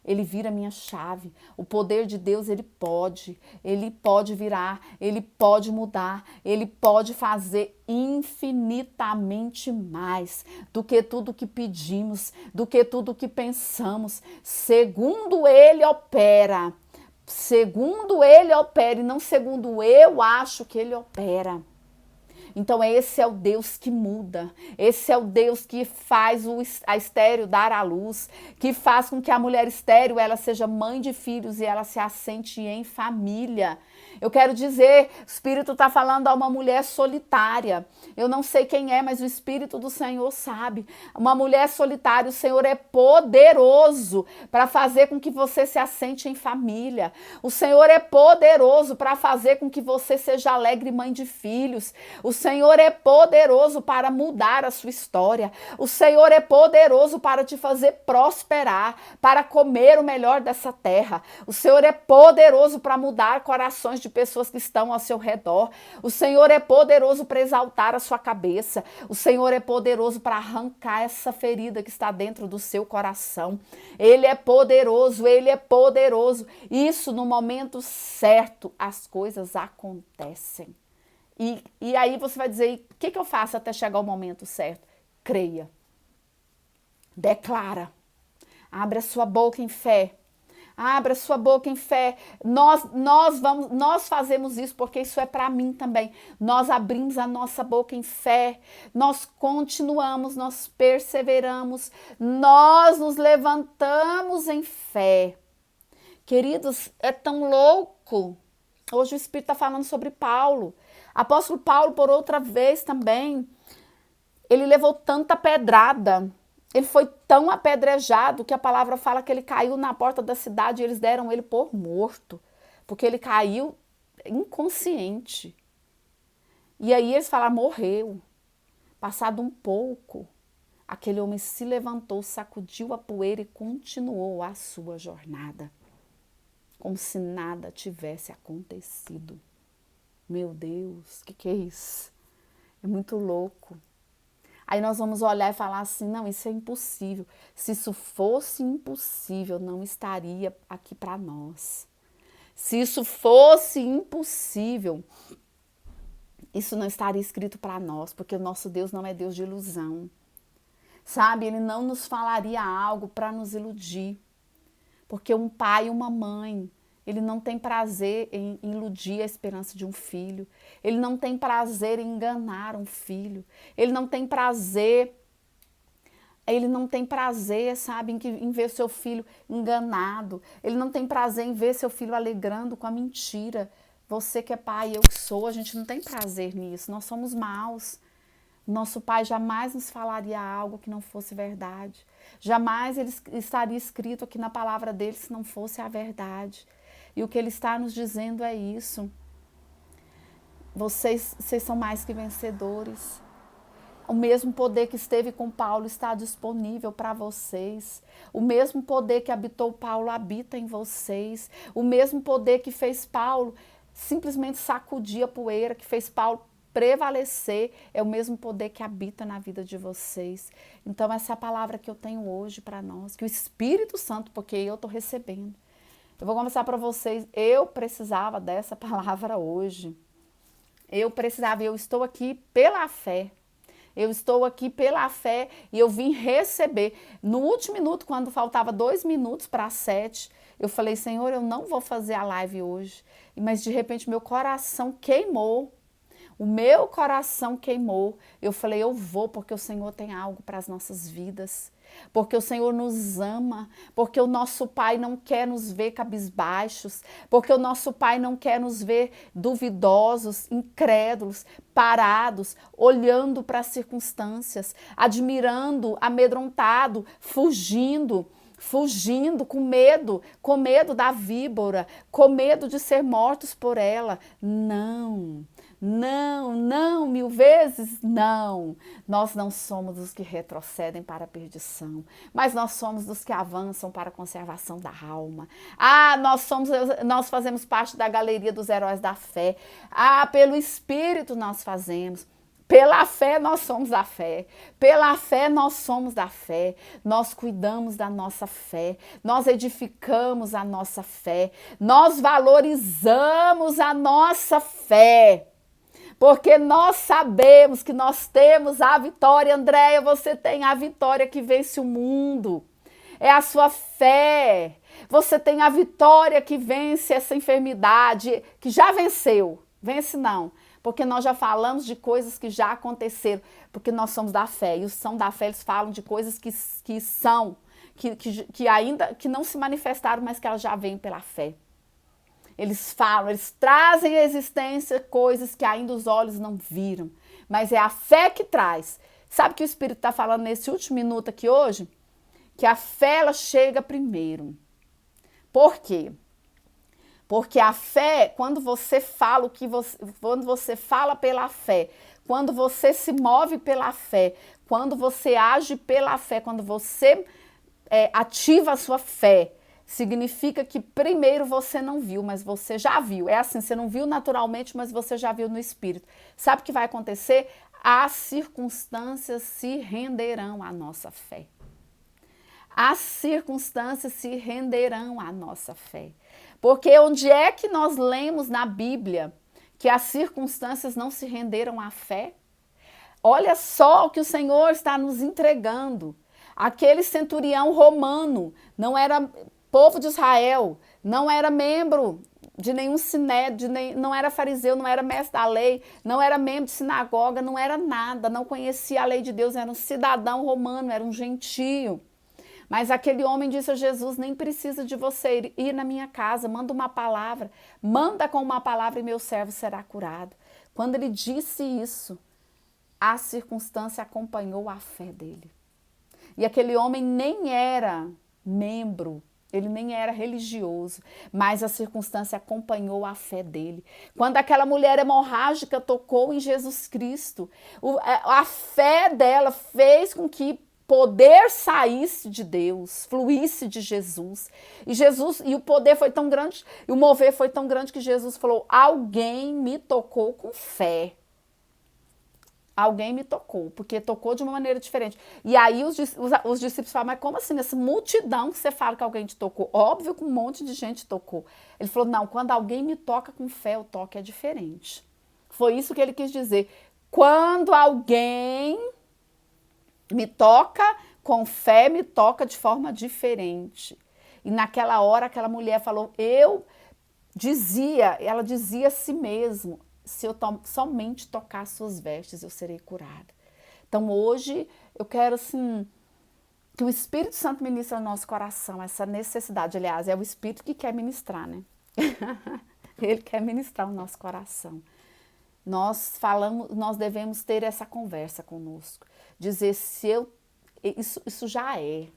Ele vira a minha chave. O poder de Deus, ele pode virar, ele pode mudar, ele pode fazer infinitamente mais do que tudo que pedimos, do que tudo que pensamos. Segundo ele opera, e não segundo eu acho que ele opera. Então esse é o Deus que muda, esse é o Deus que faz a estéril dar à luz, que faz com que a mulher estéril ela seja mãe de filhos e ela se assente em família. Eu quero dizer, o Espírito está falando a uma mulher solitária. Eu não sei quem é, mas o Espírito do Senhor sabe. Uma mulher solitária, o Senhor é poderoso para fazer com que você se assente em família. O Senhor é poderoso para fazer com que você seja alegre mãe de filhos. O Senhor é poderoso para mudar a sua história. O Senhor é poderoso para te fazer prosperar, para comer o melhor dessa terra. O Senhor é poderoso para mudar corações de pessoas que estão ao seu redor. O Senhor é poderoso para exaltar a sua cabeça. O Senhor é poderoso para arrancar essa ferida que está dentro do seu coração. Ele é poderoso, ele é poderoso. Isso no momento certo, as coisas acontecem. E aí você vai dizer, o que eu faço até chegar o momento certo? Creia. Declara. Abre a sua boca em fé. Abra sua boca em fé. Nós fazemos isso porque isso é para mim também. Nós abrimos a nossa boca em fé. Nós continuamos, nós perseveramos. Nós nos levantamos em fé. Queridos, é tão louco. Hoje o Espírito está falando sobre Paulo. Apóstolo Paulo, por outra vez também, ele levou tanta pedrada. Ele foi tão apedrejado que a palavra fala que ele caiu na porta da cidade e eles deram ele por morto, porque ele caiu inconsciente. E aí eles falaram, morreu. Passado um pouco, aquele homem se levantou, sacudiu a poeira e continuou a sua jornada, como se nada tivesse acontecido. Meu Deus, o que é isso? É muito louco. Aí nós vamos olhar e falar assim, não, isso é impossível. Se isso fosse impossível, não estaria aqui para nós. Se isso fosse impossível, isso não estaria escrito para nós, porque o nosso Deus não é Deus de ilusão. Sabe, ele não nos falaria algo para nos iludir. Porque um pai e uma mãe, ele não tem prazer em iludir a esperança de um filho. Ele não tem prazer em enganar um filho. Ele não tem prazer, sabe, em ver seu filho enganado. Ele não tem prazer em ver seu filho alegrando com a mentira. Você que é pai, eu que sou, a gente não tem prazer nisso. Nós somos maus. Nosso pai jamais nos falaria algo que não fosse verdade. Jamais ele estaria escrito aqui na palavra dele se não fosse a verdade. E o que ele está nos dizendo é isso. Vocês são mais que vencedores. O mesmo poder que esteve com Paulo está disponível para vocês. O mesmo poder que habitou Paulo habita em vocês. O mesmo poder que fez Paulo simplesmente sacudir a poeira, que fez Paulo prevalecer, é o mesmo poder que habita na vida de vocês. Então essa é a palavra que eu tenho hoje para nós, que o Espírito Santo, porque eu estou recebendo. Eu vou começar para vocês, eu precisava dessa palavra hoje. Eu estou aqui pela fé. Eu estou aqui pela fé e eu vim receber. No último minuto, quando faltava 2 minutos para as 7, eu falei, Senhor, eu não vou fazer a live hoje. Mas de repente meu coração queimou. O meu coração queimou. Eu falei, eu vou porque o Senhor tem algo para as nossas vidas. Porque o Senhor nos ama, porque o nosso Pai não quer nos ver cabisbaixos, porque o nosso Pai não quer nos ver duvidosos, incrédulos, parados, olhando para as circunstâncias, admirando, amedrontado, fugindo, com medo da víbora, com medo de ser mortos por ela. Não, Não, não, 1000 vezes não. Nós não somos os que retrocedem para a perdição, mas nós somos os que avançam para a conservação da alma. Nós fazemos parte da galeria dos heróis da fé. Pelo Espírito nós fazemos. Pela fé nós somos a fé, pela fé nós somos da fé, nós cuidamos da nossa fé, nós edificamos a nossa fé, nós valorizamos a nossa fé, porque nós sabemos que nós temos a vitória. Andréia, você tem a vitória que vence o mundo, é a sua fé, você tem a vitória que vence essa enfermidade, que já venceu, vence não. Porque nós já falamos de coisas que já aconteceram, porque nós somos da fé, e os são da fé, eles falam de coisas que ainda não se manifestaram, mas que elas já vêm pela fé. Eles falam, eles trazem à existência coisas que ainda os olhos não viram, mas é a fé que traz. Sabe o que o Espírito está falando nesse último minuto aqui hoje? Que a fé, ela chega primeiro. Por quê? Porque a fé, quando você fala quando você fala pela fé, quando você se move pela fé, quando você age pela fé, quando você ativa a sua fé, significa que primeiro você não viu, mas você já viu. É assim, você não viu naturalmente, mas você já viu no Espírito. Sabe o que vai acontecer? As circunstâncias se renderão à nossa fé. As circunstâncias se renderão à nossa fé. Porque onde é que nós lemos na Bíblia que as circunstâncias não se renderam à fé? Olha só o que o Senhor está nos entregando. Aquele centurião romano não era povo de Israel, não era membro de nenhum sinédrio, não era fariseu, não era mestre da lei, não era membro de sinagoga, não era nada, não conhecia a lei de Deus, era um cidadão romano, era um gentio. Mas aquele homem disse a Jesus, nem precisa de você ir na minha casa, manda uma palavra, manda com uma palavra e meu servo será curado. Quando ele disse isso, a circunstância acompanhou a fé dele. E aquele homem nem era membro, ele nem era religioso, mas a circunstância acompanhou a fé dele. Quando aquela mulher hemorrágica tocou em Jesus Cristo, a fé dela fez com que poder saísse de Deus, fluísse de Jesus. E o poder foi tão grande, e o mover foi tão grande que Jesus falou, alguém me tocou com fé. Alguém me tocou, porque tocou de uma maneira diferente. E aí os discípulos falam, mas como assim, nessa multidão que você fala que alguém te tocou? Óbvio que um monte de gente tocou. Ele falou, não, quando alguém me toca com fé, o toque é diferente. Foi isso que ele quis dizer. Quando alguém me toca com fé, me toca de forma diferente. E naquela hora, aquela mulher falou, ela dizia a si mesma, se eu somente tocar suas vestes, eu serei curada. Então hoje, eu quero assim, que o Espírito Santo ministre no nosso coração essa necessidade. Aliás, é o Espírito que quer ministrar, né? Ele quer ministrar o nosso coração. Nós devemos ter essa conversa conosco. Dizer, isso já é.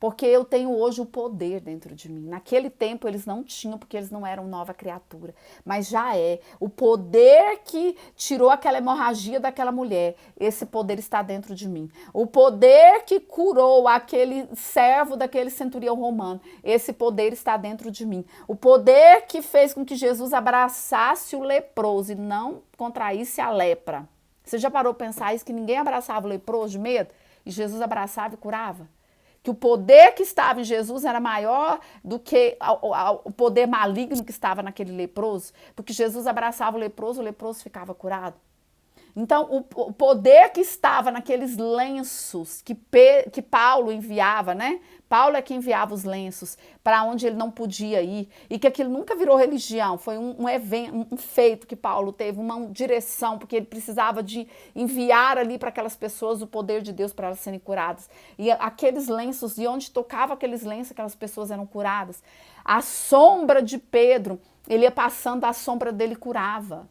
Porque eu tenho hoje o poder dentro de mim. Naquele tempo eles não tinham, porque eles não eram nova criatura. Mas já é. O poder que tirou aquela hemorragia daquela mulher, esse poder está dentro de mim. O poder que curou aquele servo daquele centurião romano, esse poder está dentro de mim. O poder que fez com que Jesus abraçasse o leproso e não contraísse a lepra. Você já parou para pensar isso, que ninguém abraçava o leproso de medo? E Jesus abraçava e curava? Que o poder que estava em Jesus era maior do que o poder maligno que estava naquele leproso, porque Jesus abraçava o leproso ficava curado. Então, o poder que estava naqueles lenços que Paulo enviava, né? Paulo é que enviava os lenços para onde ele não podia ir, e que aquilo nunca virou religião, foi um evento, um feito que Paulo teve, uma direção, porque ele precisava de enviar ali para aquelas pessoas o poder de Deus para elas serem curadas. E aqueles lenços, e onde tocava aqueles lenços, aquelas pessoas eram curadas. A sombra de Pedro, ele ia passando, a sombra dele curava.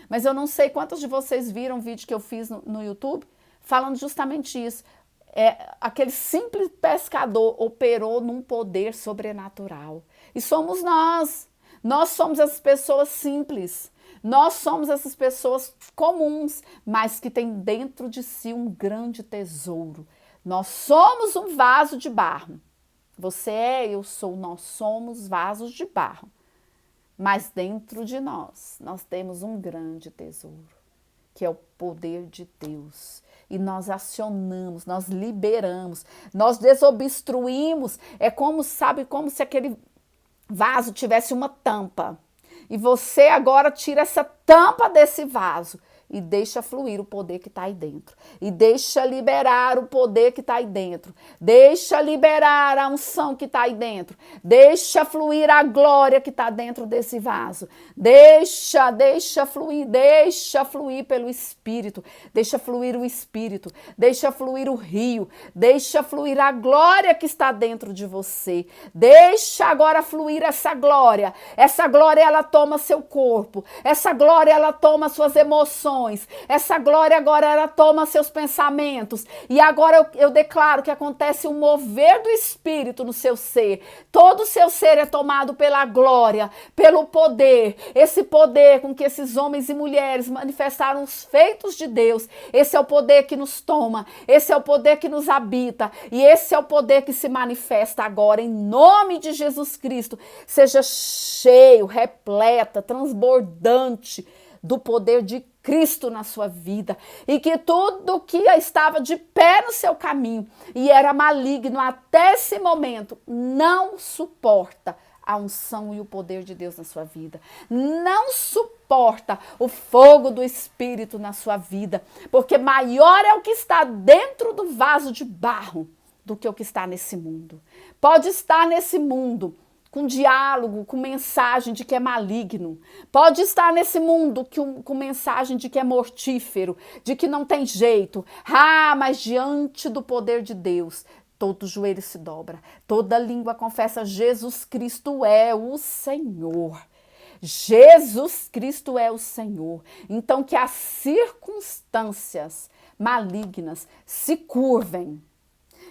Mas eu não sei quantos de vocês viram o vídeo que eu fiz no YouTube, falando justamente isso. Aquele simples pescador operou num poder sobrenatural. E somos nós. Nós somos as pessoas simples. Nós somos essas pessoas comuns, mas que têm dentro de si um grande tesouro. Nós somos um vaso de barro. Você é, eu sou, nós somos vasos de barro. Mas dentro de nós temos um grande tesouro, que é o poder de Deus. E nós acionamos, nós liberamos, nós desobstruímos. É como, sabe, como se aquele vaso tivesse uma tampa. E você agora tira essa tampa desse vaso e deixa fluir o poder que está aí dentro. E deixa liberar o poder que está aí dentro. Deixa liberar a unção que está aí dentro. Deixa fluir a glória que está dentro desse vaso. Deixa fluir pelo Espírito. Deixa fluir o Espírito. Deixa fluir o rio. Deixa fluir a glória que está dentro de você. Deixa agora fluir essa glória. Essa glória, ela toma seu corpo. Essa glória, ela toma suas emoções. Essa glória agora, ela toma seus pensamentos. E agora eu declaro que acontece um mover do Espírito no seu ser. Todo o seu ser é tomado pela glória, pelo poder. Esse poder com que esses homens e mulheres manifestaram os feitos de Deus. Esse é o poder que nos toma. Esse é o poder que nos habita. E esse é o poder que se manifesta agora em nome de Jesus Cristo. Seja cheio, repleta, transbordante do poder de Cristo na sua vida, e que tudo que estava de pé no seu caminho e era maligno até esse momento não suporta a unção e o poder de Deus na sua vida. Não suporta o fogo do Espírito na sua vida, porque maior é o que está dentro do vaso de barro do que o que está nesse mundo. Pode estar nesse mundo com diálogo, com mensagem de que é maligno. Pode estar nesse mundo com mensagem de que é mortífero, de que não tem jeito. Mas diante do poder de Deus, todo joelho se dobra, toda língua confessa: Jesus Cristo é o Senhor. Jesus Cristo é o Senhor. Então que as circunstâncias malignas se curvem.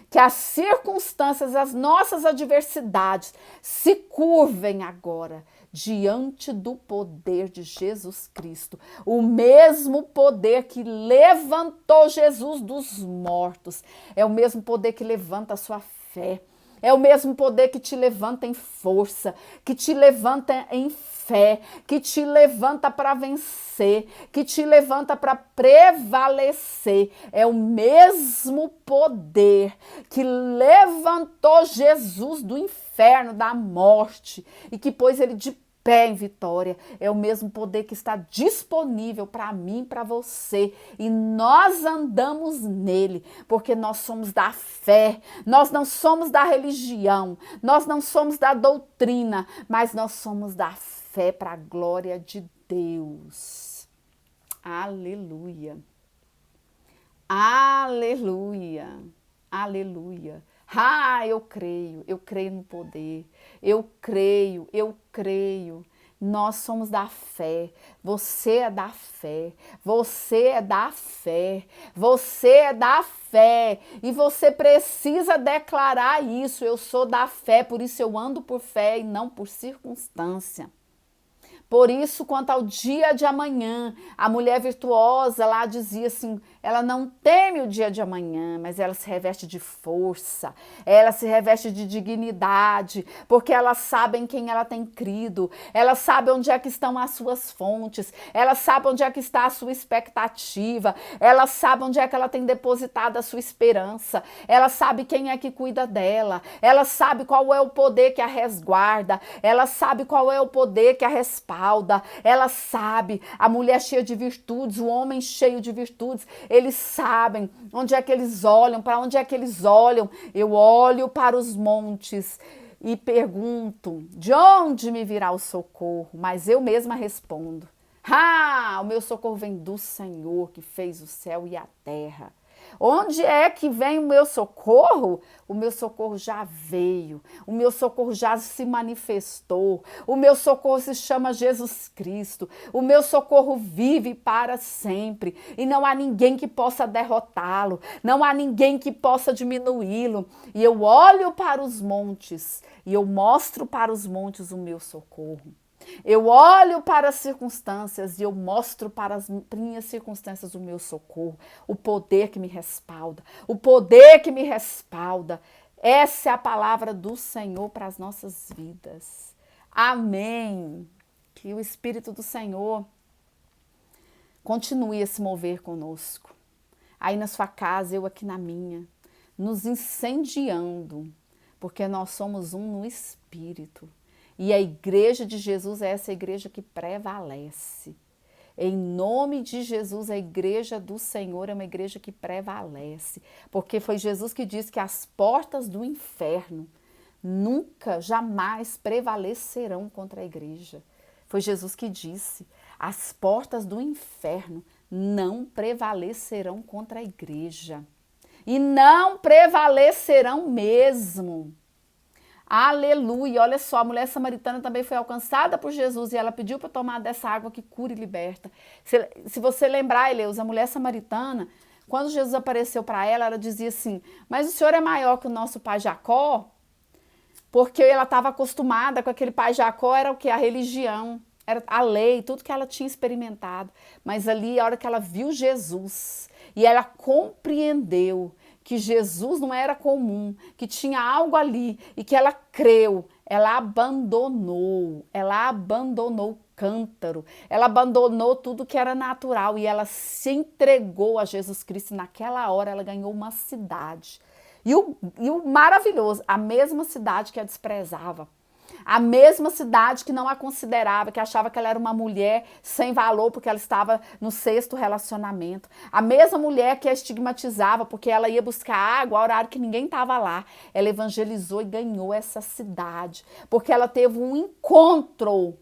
Que as circunstâncias, as nossas adversidades se curvem agora diante do poder de Jesus Cristo. O mesmo poder que levantou Jesus dos mortos. É o mesmo poder que levanta a sua fé. É o mesmo poder que te levanta em força, que te levanta em fé, que te levanta para vencer, que te levanta para prevalecer. É o mesmo poder que levantou Jesus do inferno, da morte, e que pôs ele de pé em vitória. É o mesmo poder que está disponível para mim, para você, e nós andamos nele, porque nós somos da fé, nós não somos da religião, nós não somos da doutrina, mas nós somos da fé para a glória de Deus. Aleluia. Aleluia. Aleluia. Eu creio no poder, eu creio. Nós somos da fé, você é da fé, você é da fé, você é da fé, e você precisa declarar isso: eu sou da fé, por isso eu ando por fé e não por circunstância. Por isso, quanto ao dia de amanhã, a mulher virtuosa lá dizia assim, ela não teme o dia de amanhã, mas ela se reveste de força, ela se reveste de dignidade, porque ela sabe em quem ela tem crido, ela sabe onde é que estão as suas fontes, ela sabe onde é que está a sua expectativa, ela sabe onde é que ela tem depositado a sua esperança, ela sabe quem é que cuida dela, ela sabe qual é o poder que a resguarda, ela sabe qual é o poder que a respalda. Ela sabe, a mulher cheia de virtudes, o homem cheio de virtudes, eles sabem onde é que eles olham, para onde é que eles olham. Eu olho para os montes e pergunto: de onde me virá o socorro? Mas eu mesma respondo: o meu socorro vem do Senhor que fez o céu e a terra. Onde é que vem o meu socorro? O meu socorro já veio, o meu socorro já se manifestou, o meu socorro se chama Jesus Cristo, o meu socorro vive para sempre e não há ninguém que possa derrotá-lo, não há ninguém que possa diminuí-lo. E eu olho para os montes e eu mostro para os montes o meu socorro. Eu olho para as circunstâncias e eu mostro para as minhas circunstâncias o meu socorro, o poder que me respalda, o poder que me respalda. Essa é a palavra do Senhor para as nossas vidas. Amém. Que o Espírito do Senhor continue a se mover conosco. Aí na sua casa, eu aqui na minha, nos incendiando, porque nós somos um no Espírito. E a igreja de Jesus é essa igreja que prevalece. Em nome de Jesus, a igreja do Senhor é uma igreja que prevalece. Porque foi Jesus que disse que as portas do inferno nunca, jamais prevalecerão contra a igreja. Foi Jesus que disse, as portas do inferno não prevalecerão contra a igreja. E não prevalecerão mesmo. Aleluia, olha só, a mulher samaritana também foi alcançada por Jesus e ela pediu para tomar dessa água que cura e liberta. Se você lembrar, Eleus, a mulher samaritana, quando Jesus apareceu para ela, ela dizia assim, mas o Senhor é maior que o nosso pai Jacó? Porque ela estava acostumada com aquele pai Jacó, era o que? A religião, era a lei, tudo que ela tinha experimentado. Mas ali, a hora que ela viu Jesus e ela compreendeu que Jesus não era comum, que tinha algo ali e que ela creu, ela abandonou o cântaro, ela abandonou tudo que era natural e ela se entregou a Jesus Cristo. E naquela hora ela ganhou uma cidade. E o maravilhoso, a mesma cidade que a desprezava. A mesma cidade que não a considerava, que achava que ela era uma mulher sem valor porque ela estava no 6º relacionamento. A mesma mulher que a estigmatizava porque ela ia buscar água ao horário que ninguém estava lá. Ela evangelizou e ganhou essa cidade porque ela teve um encontro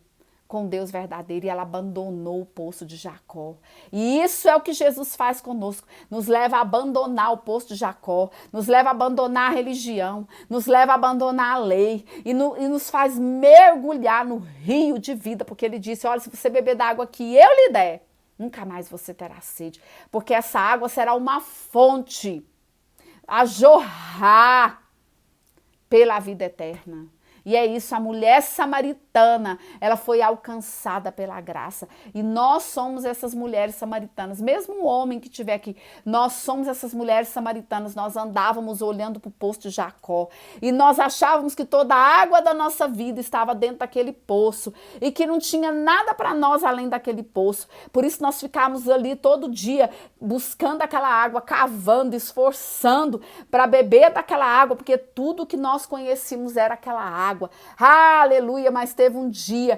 com Deus verdadeiro e ela abandonou o poço de Jacó. E isso é o que Jesus faz conosco, nos leva a abandonar o poço de Jacó, nos leva a abandonar a religião, nos leva a abandonar a lei e nos faz mergulhar no rio de vida, porque ele disse, olha, se você beber da água que eu lhe der, nunca mais você terá sede, porque essa água será uma fonte a jorrar pela vida eterna. E é isso, a mulher samaritana, ela foi alcançada pela graça. E nós somos essas mulheres samaritanas. Mesmo o homem que estiver aqui, nós somos essas mulheres samaritanas. Nós andávamos olhando para o poço de Jacó. E nós achávamos que toda a água da nossa vida estava dentro daquele poço. E que não tinha nada para nós além daquele poço. Por isso nós ficávamos ali todo dia buscando aquela água, cavando, esforçando para beber daquela água. Porque tudo que nós conhecíamos era aquela água. Aleluia, mas teve um dia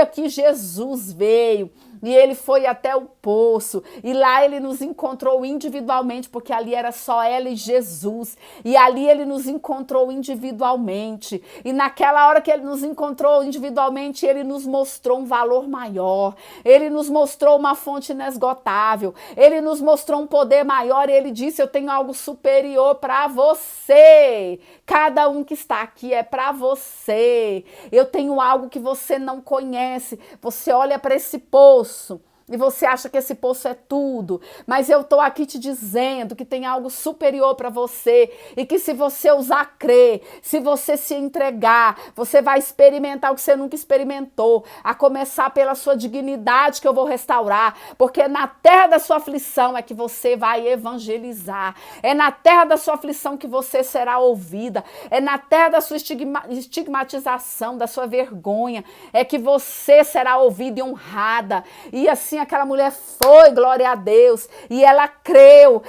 que Jesus veio e ele foi até o poço e lá ele nos encontrou individualmente, porque ali era só ela e Jesus, e ali ele nos encontrou individualmente, e naquela hora que ele nos encontrou individualmente, ele nos mostrou um valor maior, ele nos mostrou uma fonte inesgotável, ele nos mostrou um poder maior e ele disse, eu tenho algo superior para você, cada um que está aqui é para você, eu tenho algo que você não conhece, você olha para esse poço, e você acha que esse poço é tudo, mas eu estou aqui te dizendo que tem algo superior para você e que se você usar crer, se você se entregar, você vai experimentar o que você nunca experimentou, a começar pela sua dignidade que eu vou restaurar, porque na terra da sua aflição é que você vai evangelizar, é na terra da sua aflição que você será ouvida, é na terra da sua estigmatização, da sua vergonha, é que você será ouvida e honrada. E assim aquela mulher foi, glória a Deus, e ela creu,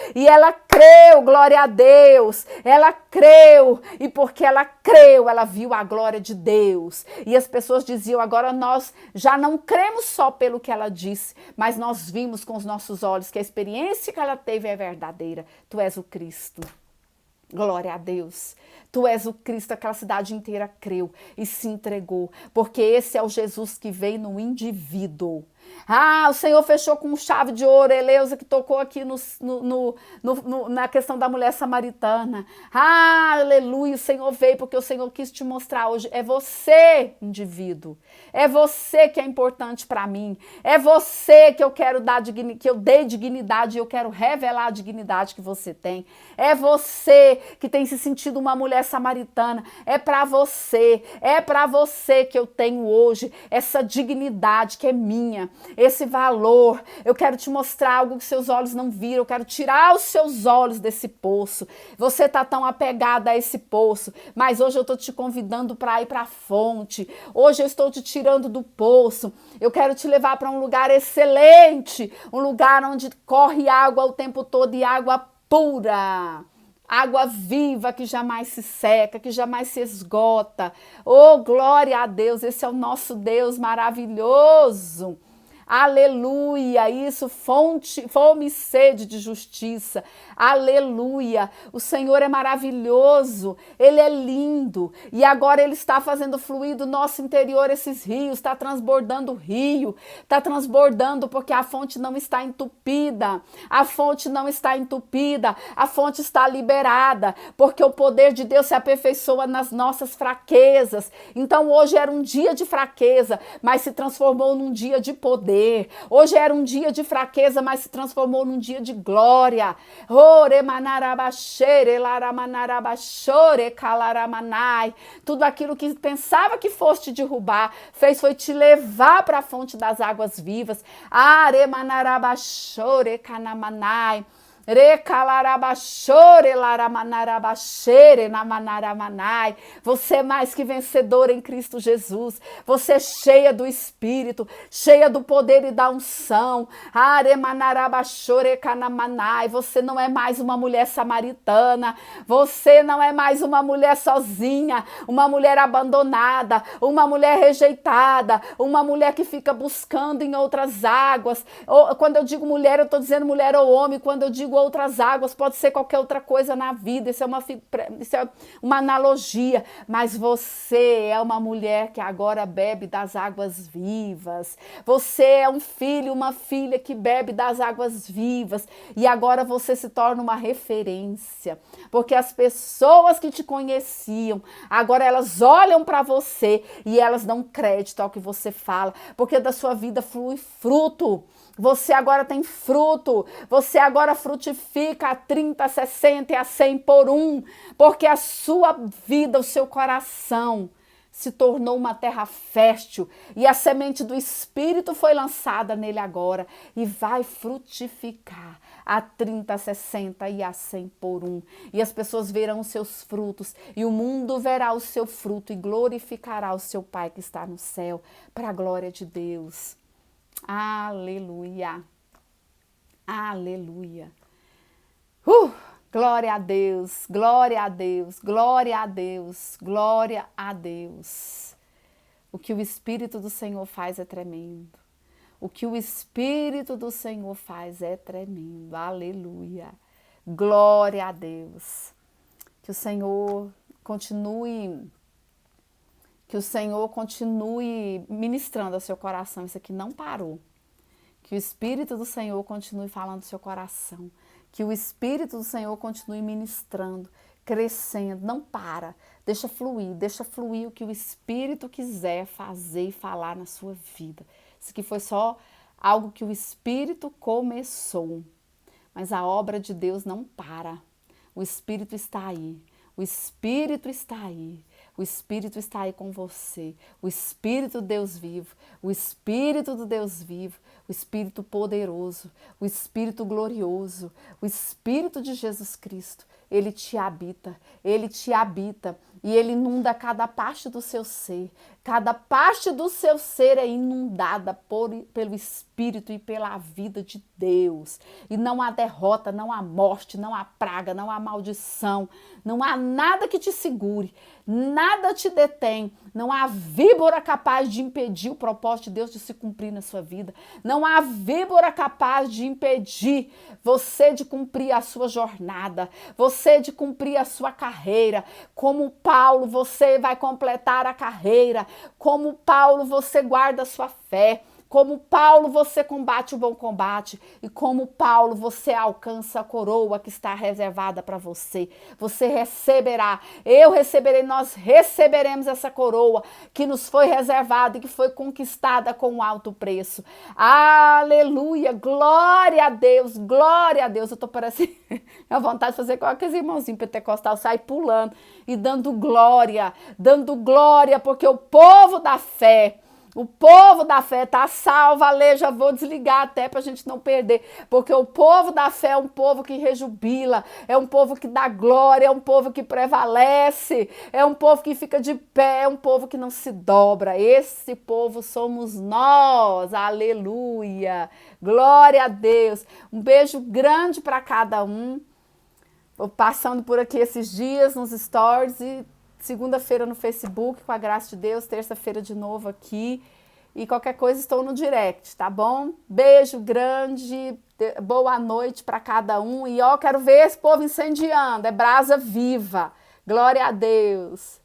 glória a Deus, ela creu, e porque ela creu, ela viu a glória de Deus, e as pessoas diziam, agora nós já não cremos só pelo que ela disse, mas nós vimos com os nossos olhos que a experiência que ela teve é verdadeira, tu és o Cristo. Glória a Deus, tu és o Cristo, aquela cidade inteira creu e se entregou, porque esse é o Jesus que veio no indivíduo, Ah, o Senhor fechou com chave de ouro, Eleusa que tocou aqui na questão da mulher samaritana. Ah, aleluia, o Senhor veio porque o Senhor quis te mostrar hoje. É você, indivíduo. É você que é importante para mim. É você que eu quero dar que eu dei dignidade e eu quero revelar a dignidade que você tem. É você que tem se sentido uma mulher samaritana. É para você que eu tenho hoje essa dignidade que é minha, esse valor. Eu quero te mostrar algo que seus olhos não viram. Eu quero tirar os seus olhos desse poço. Você tá tão apegada a esse poço, mas hoje eu tô te convidando para ir para a fonte. Hoje eu estou te tirando do poço. Eu quero te levar para um lugar excelente, um lugar onde corre água o tempo todo e água pura. Água viva que jamais se seca, que jamais se esgota. Oh, glória a Deus, esse é o nosso Deus maravilhoso. Aleluia, isso, fonte, fome e sede de justiça. Aleluia, o Senhor é maravilhoso, Ele é lindo. E agora Ele está fazendo fluir do nosso interior esses rios, está transbordando o rio, está transbordando porque a fonte não está entupida. A fonte não está entupida, a fonte está liberada, porque o poder de Deus se aperfeiçoa nas nossas fraquezas. Então hoje era um dia de fraqueza, mas se transformou num dia de poder. Hoje era um dia de fraqueza, mas se transformou num dia de glória. Tudo aquilo que pensava que fosse te derrubar, foi te levar para a fonte das águas vivas. Você é mais que vencedor em Cristo Jesus. Você é cheia do Espírito, cheia do poder e da unção. Você não é mais uma mulher samaritana. Você não é mais uma mulher sozinha, uma mulher abandonada, uma mulher rejeitada, uma mulher que fica buscando em outras águas. Quando eu digo mulher, eu estou dizendo mulher ou homem. Quando eu digo outras águas, pode ser qualquer outra coisa na vida. Isso é uma analogia. Mas você é uma mulher que agora bebe das águas vivas. Você é um filho, uma filha que bebe das águas vivas. E agora você se torna uma referência. Porque as pessoas que te conheciam, agora elas olham para você e elas dão crédito ao que você fala. Porque da sua vida flui fruto. Você agora tem fruto, você agora frutifica a 30, a 60 e a 100 por um, porque a sua vida, o seu coração se tornou uma terra fértil e a semente do Espírito foi lançada nele agora e vai frutificar a 30, a 60 e a 100 por um. E as pessoas verão os seus frutos e o mundo verá o seu fruto e glorificará o seu Pai que está no céu, para a glória de Deus. Aleluia, aleluia, glória a Deus, glória a Deus, glória a Deus, glória a Deus. O que o Espírito do Senhor faz é tremendo, o que o Espírito do Senhor faz é tremendo, aleluia, glória a Deus. Que o Senhor continue ministrando ao seu coração. Isso aqui não parou. Que o Espírito do Senhor continue falando ao seu coração. Que o Espírito do Senhor continue ministrando, crescendo. Não para. Deixa fluir o que o Espírito quiser fazer e falar na sua vida. Isso aqui foi só algo que o Espírito começou. Mas a obra de Deus não para. O Espírito está aí. O Espírito está aí. O Espírito está aí com você, o Espírito do Deus vivo, o Espírito do Deus vivo, o Espírito poderoso, o Espírito glorioso, o Espírito de Jesus Cristo. Ele te habita e Ele inunda cada parte do seu ser. Cada parte do seu ser é inundada pelo Espírito e pela vida de Deus. E não há derrota, não há morte, não há praga, não há maldição, não há nada que te segure, nada te detém. Não há víbora capaz de impedir o propósito de Deus de se cumprir na sua vida. Não há víbora capaz de impedir você de cumprir a sua jornada, você de cumprir a sua carreira. Como Paulo, você vai completar a carreira. Como Paulo, você guarda a sua fé. Como Paulo, você combate o bom combate. E como Paulo, você alcança a coroa que está reservada para você. Você receberá, eu receberei, nós receberemos essa coroa que nos foi reservada e que foi conquistada com um alto preço. Aleluia, glória a Deus, glória a Deus. Eu tô parecendo, a vontade de fazer com aqueles irmãozinhos pentecostal, sair pulando e dando glória, porque o povo da fé está salvo. Ale, já vou desligar até para a gente não perder, porque o povo da fé é um povo que rejubila, é um povo que dá glória, é um povo que prevalece, é um povo que fica de pé, é um povo que não se dobra. Esse povo somos nós, aleluia, glória a Deus. Um beijo grande para cada um. Vou passando por aqui esses dias nos stories e segunda-feira no Facebook, com a graça de Deus, terça-feira de novo aqui. E qualquer coisa estou no direct, tá bom? Beijo grande, boa noite para cada um. E ó, quero ver esse povo incendiando, é brasa viva. Glória a Deus.